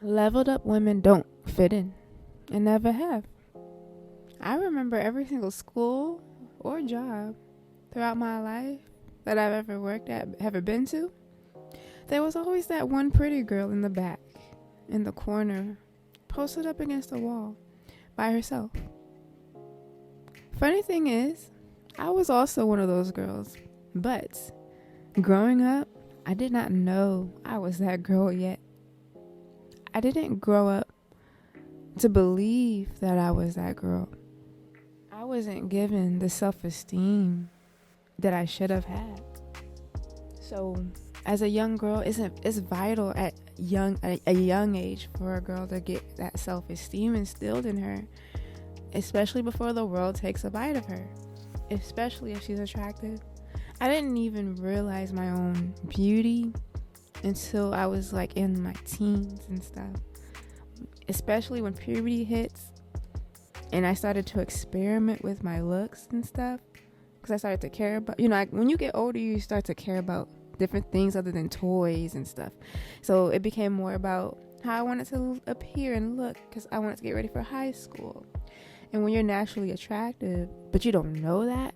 Leveled up women don't fit in and never have. I remember every single school or job throughout my life that I've ever worked at, ever been to. There was always that one pretty girl in the back, in the corner, posted up against the wall by herself. Funny thing is, I was also one of those girls, but growing up, I did not know I was that girl yet. I didn't grow up to believe that I was that girl. I wasn't given the self-esteem that I should have had. So as a young girl, it's vital at a young age for a girl to get that self-esteem instilled in her, especially before the world takes a bite of her, especially if she's attractive. I didn't even realize my own beauty until I was like in my teens and stuff, especially when puberty hits and I started to experiment with my looks and stuff, because I started to care about, when you get older, you start to care about different things other than toys and stuff. So it became more about how I wanted to appear and look, because I wanted to get ready for high school. And when you're naturally attractive, but you don't know that,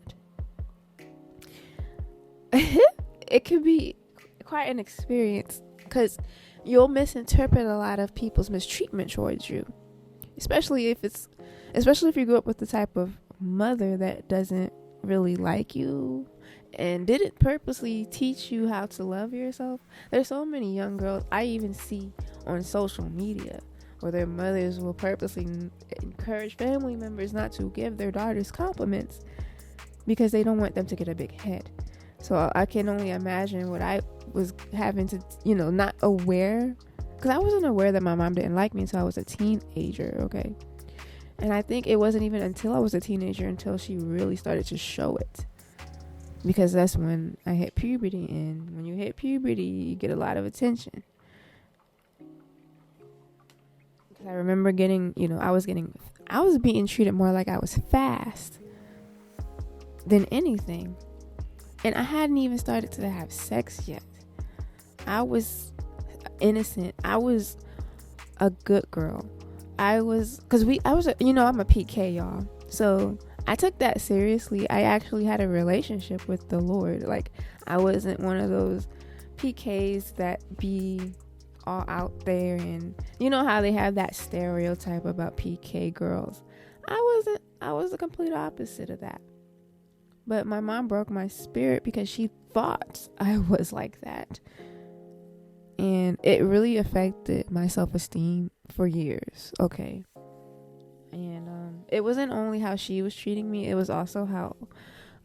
it could be quite an experience, because you'll misinterpret a lot of people's mistreatment towards you, especially if you grew up with the type of mother that doesn't really like you and didn't purposely teach you how to love yourself. There's so many young girls I even see on social media where their mothers will purposely encourage family members not to give their daughters compliments because they don't want them to get a big head. So I can only imagine what I was having to, not aware, because I wasn't aware that my mom didn't like me until I was a teenager, okay? And I think it wasn't even until I was a teenager until she really started to show it, because that's when I hit puberty, and when you hit puberty, you get a lot of attention. Because I remember I was being treated more like I was fast than anything. And I hadn't even started to have sex yet. I was innocent. I was a good girl. I'm a PK, y'all. So I took that seriously. I actually had a relationship with the Lord. Like, I wasn't one of those PKs that be all out there, and you know how they have that stereotype about PK girls. I wasn't. I was the complete opposite of that. But my mom broke my spirit because she thought I was like that. And it really affected my self-esteem for years, okay? And it wasn't only how she was treating me, it was also how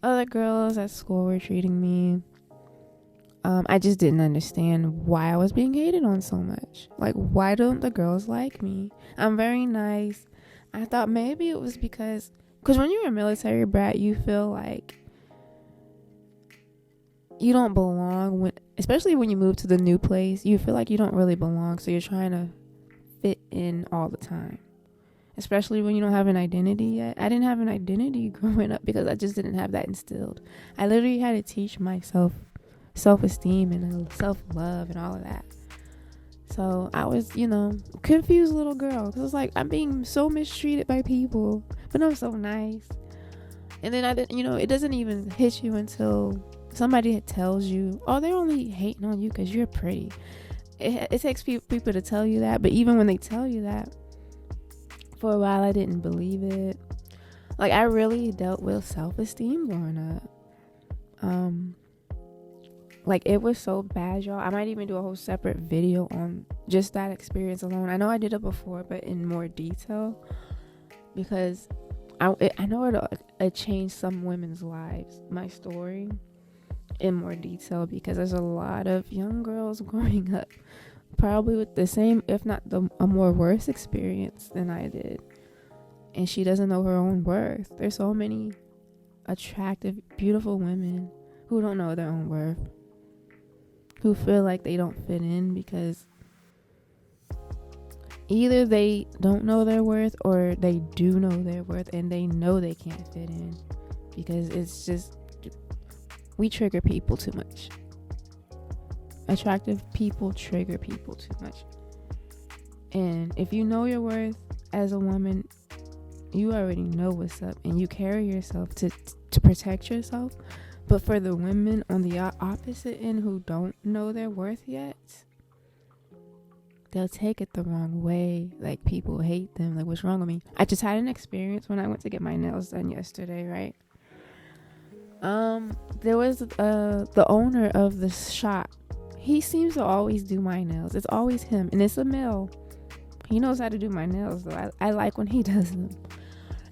other girls at school were treating me. I just didn't understand why I was being hated on so much. Like, why don't the girls like me? I'm very nice. I thought maybe it was because when you're a military brat, you feel like you don't belong. Especially when you move to the new place, you feel like you don't really belong. So you're trying to fit in all the time. Especially when you don't have an identity yet. I didn't have an identity growing up because I just didn't have that instilled. I literally had to teach myself self-esteem and self-love and all of that. So I was, confused little girl. Because it's like, I'm being so mistreated by people, but I'm so nice. And then it doesn't even hit you until somebody tells you, oh, they're only hating on you because you're pretty. It takes people to tell you that. But even when they tell you that, for a while I didn't believe it. Like, I really dealt with self-esteem growing up. Like, it was so bad, y'all. I might even do a whole separate video on just that experience alone. I know I did it before, but in more detail, because I know it changed some women's lives, my story, in more detail, because there's a lot of young girls growing up probably with the same, if not a more worse experience than I did, and she doesn't know her own worth. There's so many attractive, beautiful women who don't know their own worth, who feel like they don't fit in because either they don't know their worth or they do know their worth and they know they can't fit in, because it's just, we trigger people too much. Attractive people trigger people too much. And if you know your worth as a woman, you already know what's up, and you carry yourself to protect yourself. But for the women on the opposite end who don't know their worth yet, they'll take it the wrong way. Like, people hate them. Like, what's wrong with me? I just had an experience when I went to get my nails done yesterday, right? There was the owner of the shop. He seems to always do my nails. It's always him, and it's a male. He knows how to do my nails, though. I like when he does them.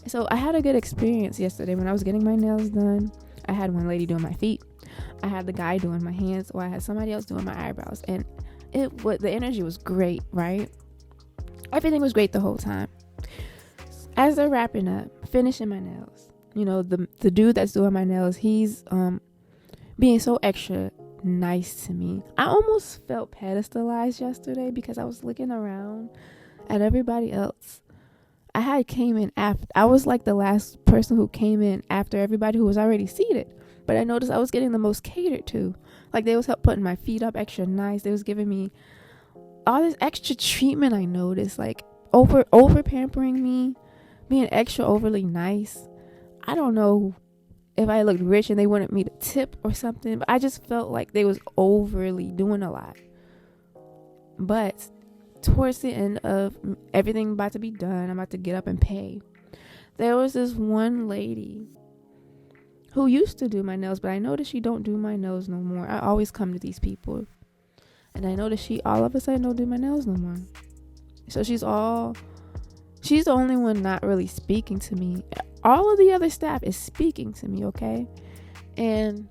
So I had a good experience yesterday when I was getting my nails done. I had one lady doing my feet. I had the guy doing my hands, or I had somebody else doing my eyebrows, and the energy was great, right? Everything was great the whole time. As they're wrapping up, finishing my nails, the dude that's doing my nails, he's being so extra nice to me. I almost felt pedestalized yesterday because I was looking around at everybody else. I was like the last person who came in after everybody who was already seated. But I noticed I was getting the most catered to. Like, they was putting my feet up extra nice. They was giving me all this extra treatment. I noticed, like, over pampering me, being extra overly nice. I don't know if I looked rich and they wanted me to tip or something, but I just felt like they was overly doing a lot. But towards the end of everything about to be done, I'm about to get up and pay. There was this one lady who used to do my nails, but I noticed she don't do my nails no more. I always come to these people, and I noticed she all of a sudden don't do my nails no more. So she's the only one not really speaking to me. All of the other staff is speaking to me, okay? And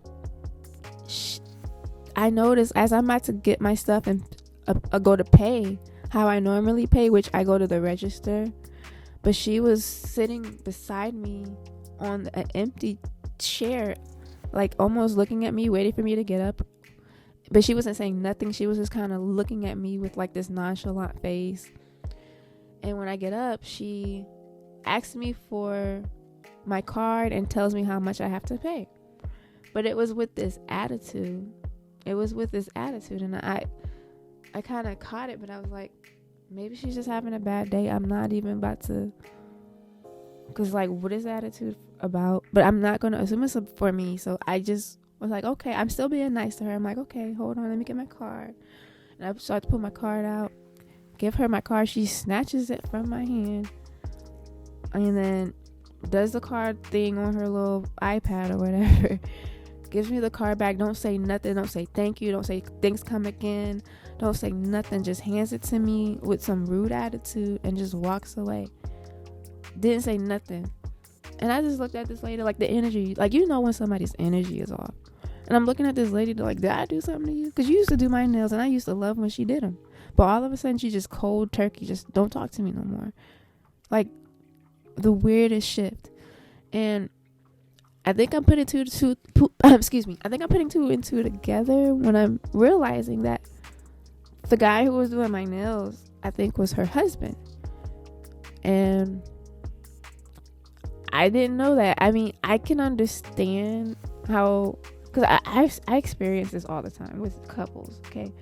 I noticed as I'm about to get my stuff and go to pay, how I normally pay, which I go to the register, but she was sitting beside me on an empty chair, like almost looking at me, waiting for me to get up, but she wasn't saying nothing. She was just kind of looking at me with like this nonchalant face. And when I get up, she asks me for my card and tells me how much I have to pay, but it was with this attitude. And I kind of caught it, but I was like, maybe she's just having a bad day. I'm not even about to, because like, what is attitude about? But I'm not going to assume it's for me. So I just was like, okay, I'm still being nice to her. I'm like, okay, hold on, let me get my card. And I start to put my card out, give her my card. She snatches it from my hand and then does the card thing on her little iPad or whatever. Gives me the card back. Don't say nothing. Don't say thank you. Don't say thanks, come again. Don't say nothing. Just hands it to me with some rude attitude and just walks away. Didn't say nothing. And I just looked at this lady, like the energy, like, when somebody's energy is off. And I'm looking at this lady like, did I do something to you? Because you used to do my nails and I used to love when she did them. But all of a sudden she just cold turkey, just don't talk to me no more. Like, the weirdest shift. And I think I'm putting two and two together when I'm realizing that the guy who was doing my nails, I think, was her husband. And I didn't know that. I mean, I can understand how, because I experience this all the time with couples, okay?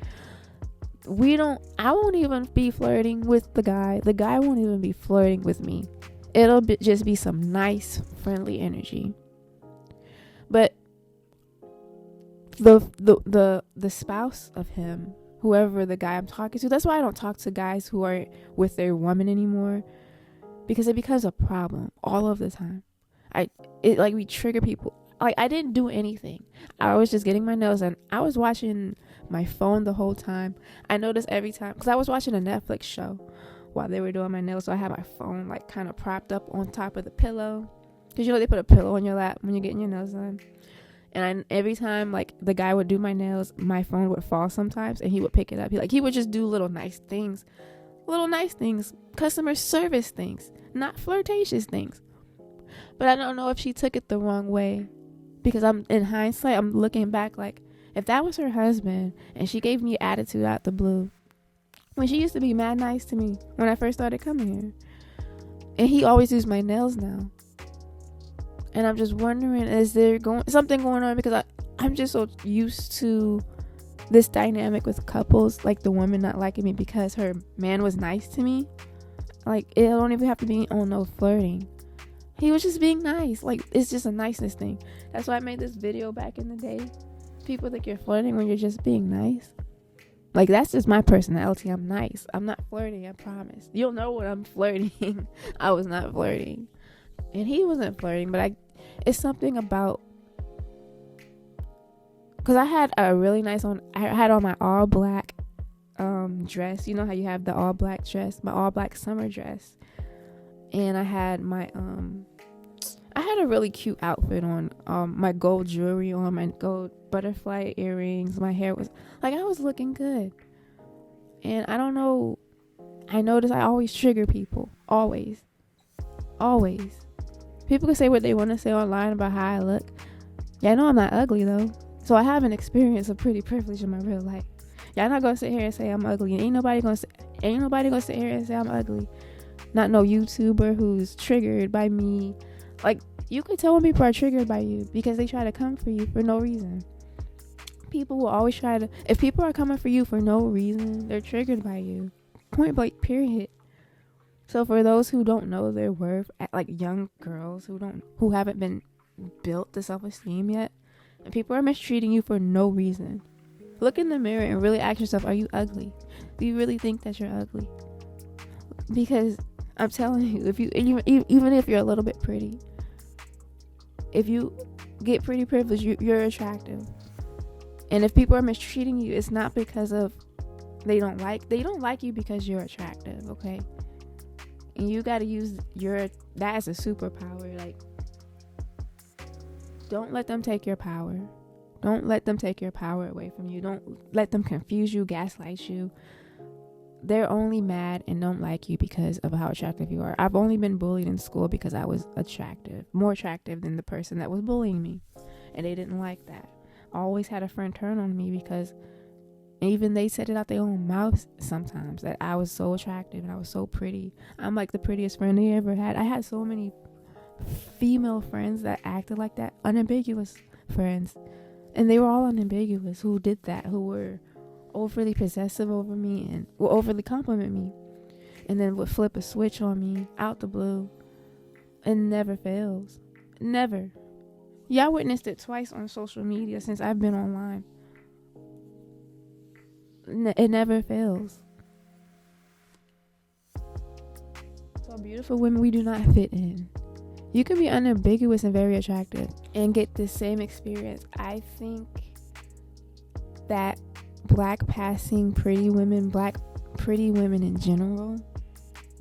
I won't even be flirting with the guy. The guy won't even be flirting with me. It'll just be some nice, friendly energy. But the spouse of him, whoever the guy I'm talking to, that's why I don't talk to guys who are with their woman anymore, because it becomes a problem all of the time. We trigger people. Like, I didn't do anything. I was just getting my nails done. I was watching my phone the whole time. I noticed every time, because I was watching a Netflix show while they were doing my nails, so I had my phone like kind of propped up on top of the pillow, because they put a pillow on your lap when you're getting your nails done. And every time like the guy would do my nails, my phone would fall sometimes, and he would pick it up. He would just do little nice things, customer service things, not flirtatious things. But I don't know if she took it the wrong way, because in hindsight, I'm looking back like, if that was her husband and she gave me attitude out the blue, when she used to be mad nice to me when I first started coming here, and he always does my nails now. And I'm just wondering, is there something going on? Because I'm just so used to this dynamic with couples, like the woman not liking me because her man was nice to me. Like, it don't even have to be on no flirting. He was just being nice. Like, it's just a niceness thing. That's why I made this video back in the day. People think you're flirting when you're just being nice. Like, that's just my personality. I'm nice. I'm not flirting, I promise. You'll know when I'm flirting. I was not flirting. And he wasn't flirting, but it's something about, because I had a really nice one. I had on my all black dress. You know how you have the all black dress? My all black summer dress. And I had I had a really cute outfit on, my gold jewelry on, my gold butterfly earrings. My hair was, like, I was looking good. And I don't know, I noticed I always trigger people. Always. People can say what they want to say online about how I look. Yeah, I know I'm not ugly, though. So I haven't experienced a pretty privilege in my real life. Y'all not gonna sit here and say I'm ugly. Ain't nobody gonna sit here and say I'm ugly. Not no YouTuber who's triggered by me. Like, you can tell when people are triggered by you because they try to come for you for no reason. People will always try to, if people are coming for you for no reason, they're triggered by you. Point blank, period. So for those who don't know their worth, like young girls who haven't been built to self-esteem yet, and people are mistreating you for no reason, look in the mirror and really ask yourself, are you ugly? Do you really think that you're ugly? Because I'm telling you, if you even if you're a little bit pretty, if you get pretty privilege, you're attractive. And if people are mistreating you, it's not because of they don't like you because you're attractive, okay? And you got to use that as a superpower. Like, don't let them take your power. Don't let them take your power away from you. Don't let them confuse you, gaslight you. They're only mad and don't like you because of how attractive you are. I've only been bullied in school because I was attractive, more attractive than the person that was bullying me. And they didn't like that. I always had a friend turn on me because even they said it out their own mouths sometimes, that I was so attractive and I was so pretty. I'm like the prettiest friend they ever had. I had so many female friends that acted like that, unambiguous friends. And they were all unambiguous who did that, who were overly possessive over me and will overly compliment me, and then would flip a switch on me out the blue. It never fails. Never. Y'all witnessed it twice on social media since I've been online. It never fails. So beautiful women, we do not fit in. You can be unambiguous and very attractive and get the same experience. I think that black pretty women in general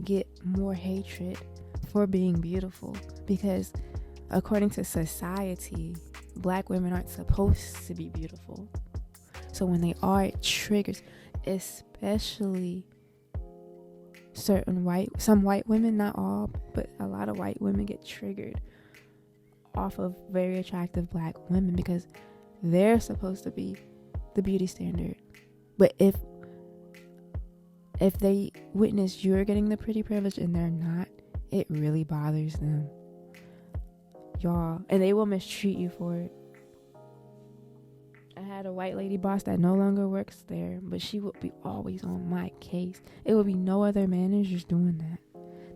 get more hatred for being beautiful because according to society, black women aren't supposed to be beautiful. So when they are, it triggers, especially some white women, not all, but a lot of white women get triggered off of very attractive black women because they're supposed to be the beauty standard. But if they witness you're getting the pretty privilege and they're not, it really bothers them, y'all, and they will mistreat you for it. I had a white lady boss that no longer works there, but she would be always on my case. It would be no other managers doing that.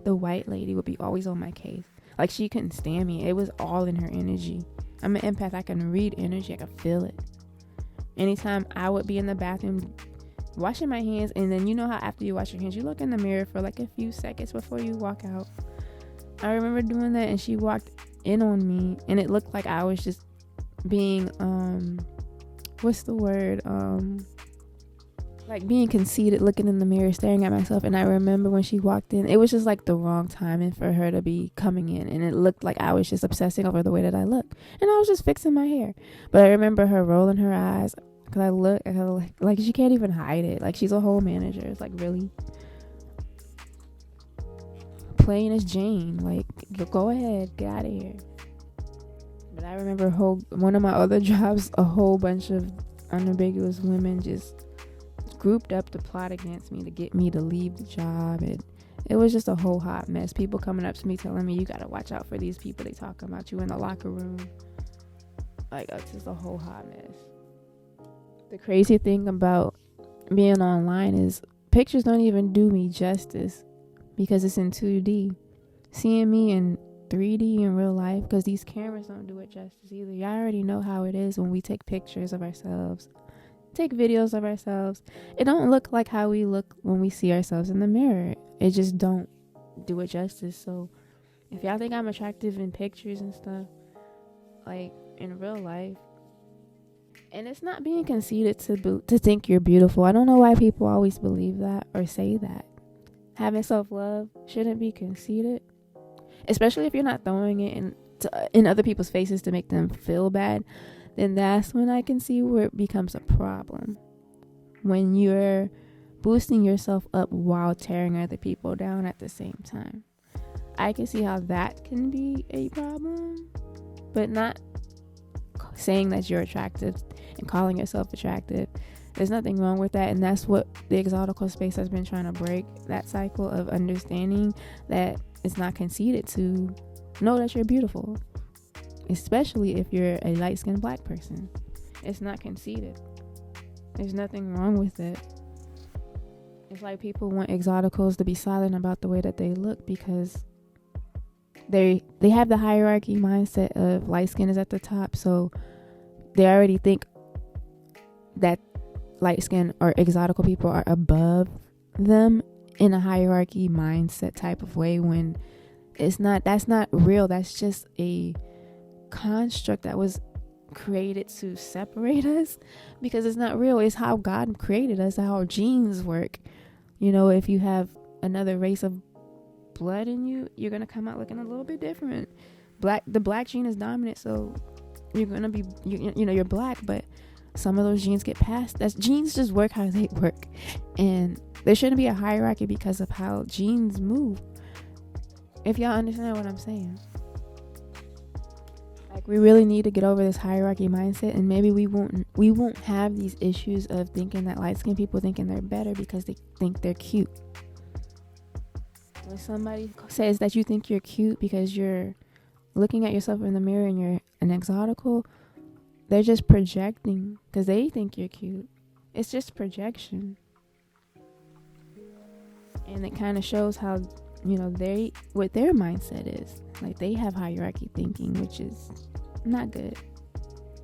The white lady would be always on my case. Like, she couldn't stand me. It was all in her energy. I'm an empath. I can read energy. I can feel it. Anytime I would be in the bathroom washing my hands, and then you know how after you wash your hands, you look in the mirror for like a few seconds before you walk out. I remember doing that, and she walked in on me, and it looked like I was just being, what's the word? Like being conceited, looking in the mirror, staring at myself. And I remember when she walked in, it was just like the wrong timing for her to be coming in. And it looked like I was just obsessing over the way that I looked. And I was just fixing my hair. But I remember her rolling her eyes because I look at her like she can't even hide it. Like, she's a whole manager. It's like, really? Plain as Jane. Like, go ahead, get out of here. But I remember one of my other jobs, a whole bunch of unambiguous women just grouped up to plot against me to get me to leave the job. And it was just a whole hot mess. People coming up to me telling me, you gotta watch out for these people. They talking about you in the locker room. Like, it's just a whole hot mess. The crazy thing about being online is pictures don't even do me justice because it's in 2D. Seeing me in 3D in real life, because these cameras don't do it justice either. Y'all already know how it is when we take pictures of ourselves, take videos of ourselves. It don't look like how we look when we see ourselves in the mirror. It just don't do it justice. So if y'all think I'm attractive in pictures and stuff, like in real life, and it's not being conceited to think you're beautiful. I don't know why people always believe that or say that. Having self-love shouldn't be conceited, especially if you're not throwing it in other people's faces to make them feel bad. Then that's when I can see where it becomes a problem. When you're boosting yourself up while tearing other people down at the same time. I can see how that can be a problem, but not saying that you're attractive and calling yourself attractive. There's nothing wrong with that, and that's what the exotical space has been trying to break, that cycle of understanding that it's not conceited to know that you're beautiful, especially if you're a light-skinned black person. It's not conceited. There's nothing wrong with it. It's like people want exoticals to be silent about the way that they look because they have the hierarchy mindset of light skin is at the top, so they already think that light skin or exotical people are above them in a hierarchy mindset type of way, when it's not. That's not real. That's just a construct that was created to separate us, because it's not real. It's how God created us, how our genes work. You know, if you have another race of blood in you, you're gonna come out looking a little bit different. The black gene is dominant, so you're gonna be you're black, but some of those genes get passed. That's genes just work how they work, and there shouldn't be a hierarchy because of how genes move. If y'all understand what I'm saying, like, we really need to get over this hierarchy mindset, and maybe we won't have these issues of thinking that light-skinned people thinking they're better because they think they're cute. When somebody says that you think you're cute because you're looking at yourself in the mirror and you're an exotical, they're just projecting because they think you're cute. It's just projection. And it kind of shows how, what their mindset is. Like, they have hierarchy thinking, which is not good.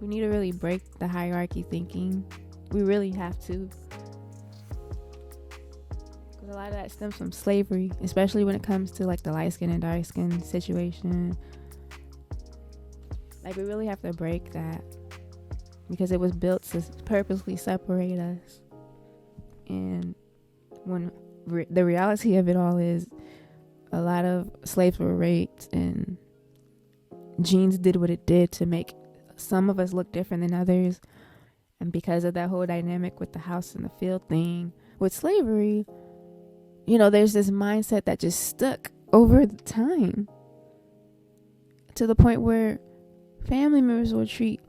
We need to really break the hierarchy thinking. We really have to. Because a lot of that stems from slavery, especially when it comes to like the light skin and dark skin situation. Like, we really have to break that, because it was built to purposely separate us. And when the reality of it all is, a lot of slaves were raped, and genes did what it did to make some of us look different than others. And because of that whole dynamic with the house and the field thing with slavery, there's this mindset that just stuck over the time, to the point where family members will treat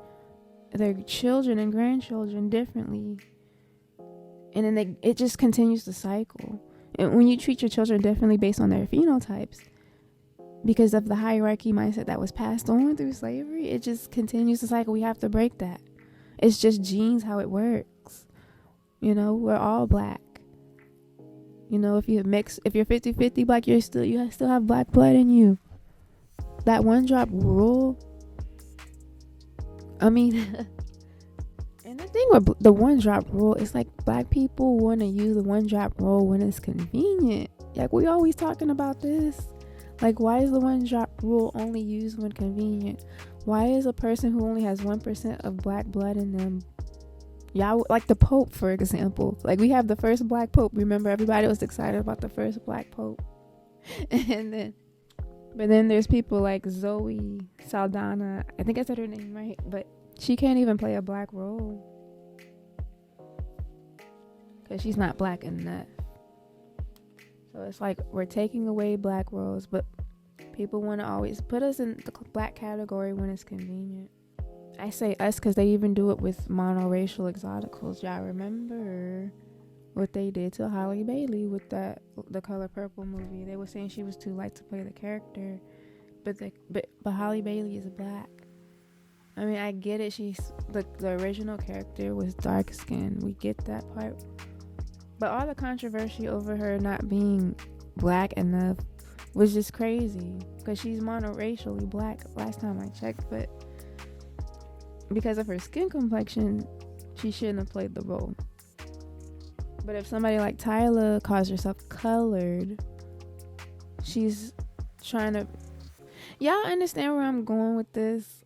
their children and grandchildren differently, and then it just continues to cycle. And when you treat your children differently based on their phenotypes, because of the hierarchy mindset that was passed on through slavery, it just continues to cycle. We have to break that. It's just genes, how it works. We're all black. If you're 50-50 black, you still have black blood in you. That one drop rule, and the thing with the one drop rule is, like, black people want to use the one drop rule when it's convenient. Like, we always talking about this. Like, why is the one drop rule only used when convenient? Why is a person who only has 1% of black blood in them? Y'all, like the Pope, for example. Like, we have the first black Pope. Remember, everybody was excited about the first black Pope. But then there's people like Zoe Saldana. I think I said her name right, but she can't even play a black role because she's not black enough. So it's like we're taking away black roles, but people want to always put us in the black category when it's convenient. I say us because they even do it with monoracial exoticals. Y'all remember what they did to Halle Bailey with the Color Purple movie? They were saying she was too light to play the character, but Halle Bailey is black. I mean, I get it. She's the original character was dark skinned. We get that part. But all the controversy over her not being black enough was just crazy. Because she's monoracially black last time I checked. But because of her skin complexion, she shouldn't have played the role. But if somebody like Tyler calls herself colored, she's trying to... Y'all understand where I'm going with this?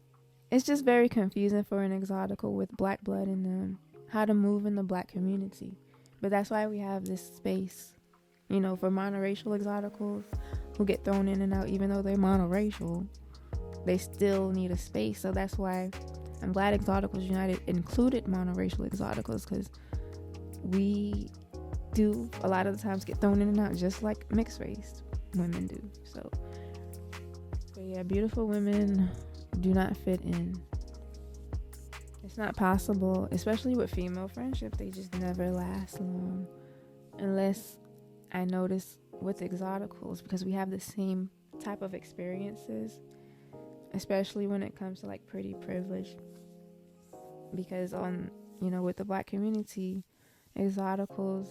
It's just very confusing for an Exotical with black blood in them, how to move in the black community. But that's why we have this space, you know, for monoracial Exoticals who get thrown in and out. Even though they're monoracial, they still need a space. So that's why I'm glad Exoticals United included monoracial Exoticals, because we do a lot of the times get thrown in and out just like mixed race women do. So, but yeah, beautiful women do not fit in. It's not possible, especially with female friendships. They just never last long, unless I notice with Exoticals, because we have the same type of experiences, especially when it comes to like pretty privilege. Because with the black community, Exoticals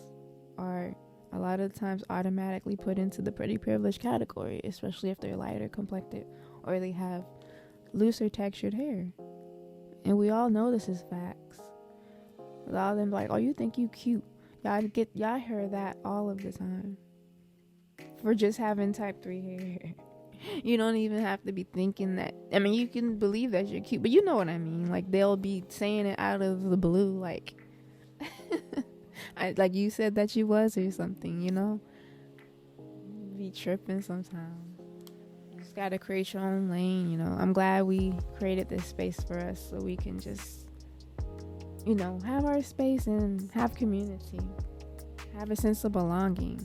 are a lot of times automatically put into the pretty privileged category, especially if they're lighter complected or they have looser textured hair. And we all know this is facts. A lot of them like, oh, you think you cute. Y'all hear that all of the time. For just having type 3 hair. You don't even have to be thinking that. I mean, you can believe that you're cute, but you know what I mean. Like, they'll be saying it out of the blue, like, like you said that you was or something, you know? Be tripping sometimes. You just gotta create your own lane, you know? I'm glad we created this space for us so we can just, have our space and have community. Have a sense of belonging.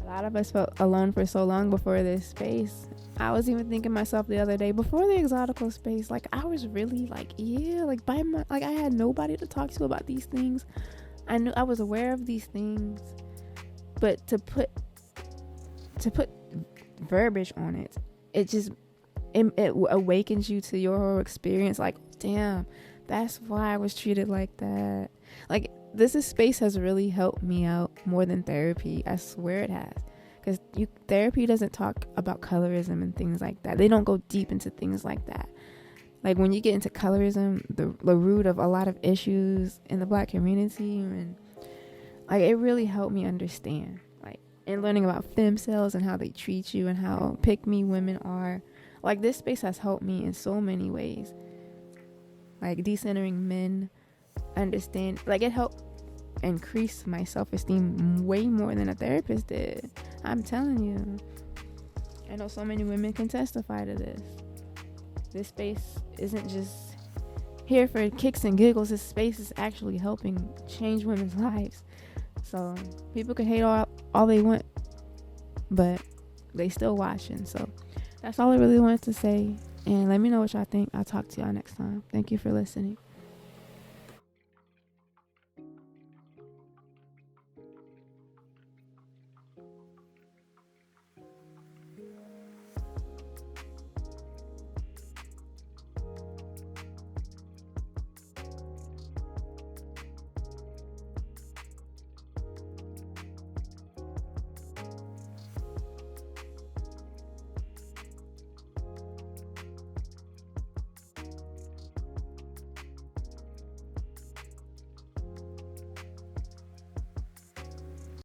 A lot of us felt alone for so long before this space. I was even thinking myself the other day, before the Exotical space, like, I was really like, I had nobody to talk to about these things. I knew I was aware of these things, but to put verbiage on it, it awakens you to your whole experience. Like, damn, that's why I was treated like that. Like, space has really helped me out more than therapy. I swear it has. Because therapy doesn't talk about colorism and things like that. They don't go deep into things like that. Like, when you get into colorism, the root of a lot of issues in the black community, and like, it really helped me understand. Like, and learning about fem cells and how they treat you and how pick-me women are. Like, this space has helped me in so many ways. Like, decentering men, understand, like, it helped increase my self-esteem way more than a therapist did. I'm telling you. I know so many women can testify to this. This space isn't just here for kicks and giggles. This space is actually helping change women's lives. So people can hate all they want, but they still watching. So that's all I really wanted to say. And let me know what y'all think. I'll talk to y'all next time. Thank you for listening.